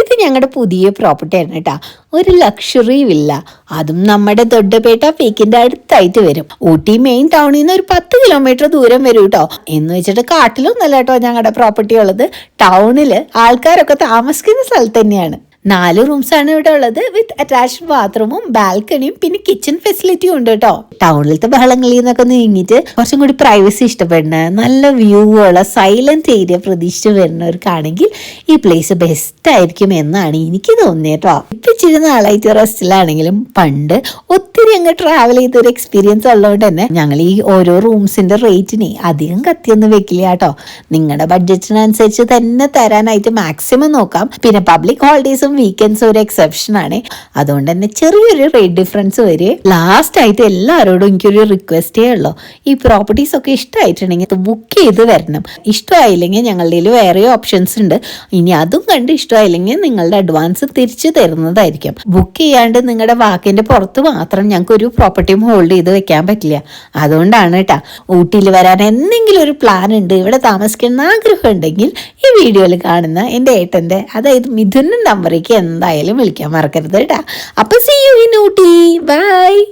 ഇത് ഞങ്ങളുടെ പുതിയ പ്രോപ്പർട്ടി ആണ് കേട്ടോ. ഒരു ലക്ഷറി വില്ല, അതും നമ്മുടെ ദൊഡ്ഡപേട്ട പീക്കിന്റെ അടുത്തായിട്ട് വരും. ഊട്ടി മെയിൻ ടൗണിൽ നിന്ന് ഒരു 10 കിലോമീറ്റർ ദൂരം വരും കേട്ടോ. എന്ന് വെച്ചിട്ട് കാട്ടിലൊന്നല്ല കേട്ടോ ഞങ്ങളുടെ പ്രോപ്പർട്ടി ഉള്ളത്. ടൗണില് ആൾക്കാരൊക്കെ താമസിക്കുന്ന സ്ഥലത്ത് തന്നെയാണ്. 4 റൂംസാണ് ഇവിടെ ഉള്ളത്, വിത്ത് അറ്റാച്ച്ഡ് ബാത്റൂമും ബാൽക്കണിയും പിന്നെ കിച്ചൺ ഫെസിലിറ്റിയും ഉണ്ട് കേട്ടോ. ടൗണിലത്തെ ബഹളങ്ങളിൽ നിന്നൊക്കെ നീങ്ങിയിട്ട് കുറച്ചും കൂടി പ്രൈവസി ഇഷ്ടപ്പെടുന്ന, നല്ല വ്യൂ ഉള്ള സൈലന്റ് ഏരിയ പ്രതീക്ഷിച്ച് വരുന്നവർക്കാണെങ്കിൽ ഈ പ്ലേസ് ബെസ്റ്റ് ആയിരിക്കും എന്നാണ് എനിക്ക് തോന്നിയത് കേട്ടോ. ഇപ്പൊ ഇച്ചിരി നാളായിട്ട് റെസ്റ്റിലാണെങ്കിലും പണ്ട് ഒത്തിരി അങ്ങ് ട്രാവൽ ചെയ്തൊരു എക്സ്പീരിയൻസ് ഉള്ളതുകൊണ്ട് തന്നെ ഞങ്ങൾ ഈ ഓരോ റൂംസിന്റെ റേറ്റിനെ അധികം കത്തിയൊന്നും വെക്കില്ല കേട്ടോ. നിങ്ങളുടെ ബഡ്ജറ്റിനനുസരിച്ച് തന്നെ തരാനായിട്ട് മാക്സിമം നോക്കാം. പിന്നെ പബ്ലിക് ഹോളിഡേയ്സും വീക്കെൻഡ്സും ഒരു എക്സെപ്ഷൻ ആണ്. അതുകൊണ്ട് തന്നെ ചെറിയൊരു റേറ്റ് ഡിഫറൻസ് വരെ. ലാസ്റ്റ് ആയിട്ട് എല്ലാവരോടും എനിക്കൊരു റിക്വസ്റ്റേ ഉള്ളൂ, ഈ പ്രോപ്പർട്ടീസ് ഒക്കെ ഇഷ്ടമായിട്ടുണ്ടെങ്കിൽ ബുക്ക് ചെയ്ത് വരണം. ഇഷ്ടമായില്ലെങ്കിൽ ഞങ്ങളുടെ വേറെ ഓപ്ഷൻസ് ഉണ്ട്. ഇനി അതും കണ്ട് ഇഷ്ടമായില്ലെങ്കിൽ നിങ്ങളുടെ അഡ്വാൻസ് തിരിച്ചു തരുന്നതായിരിക്കും. ബുക്ക് ചെയ്യാണ്ട് നിങ്ങളുടെ വാക്കിന്റെ പുറത്ത് മാത്രം ഞങ്ങൾക്ക് ഒരു പ്രോപ്പർട്ടിയും ഹോൾഡ് ചെയ്ത് വെക്കാൻ പറ്റില്ല. അതുകൊണ്ടാണ് കേട്ടാ. ഊട്ടിയിൽ വരാൻ എന്തെങ്കിലും ഒരു പ്ലാൻ ഉണ്ട്, ഇവിടെ താമസിക്കുന്ന ആഗ്രഹം ഉണ്ടെങ്കിൽ ഈ വീഡിയോയിൽ കാണുന്ന എൻ്റെ ഏട്ടൻ്റെ, അതായത് മിഥുൻ്റെ നമ്പറേക്ക് എന്തായാലും വിളിക്കാൻ മറക്കരുത് കേട്ടാ. അപ്പൊ see you in Ooty. Bye.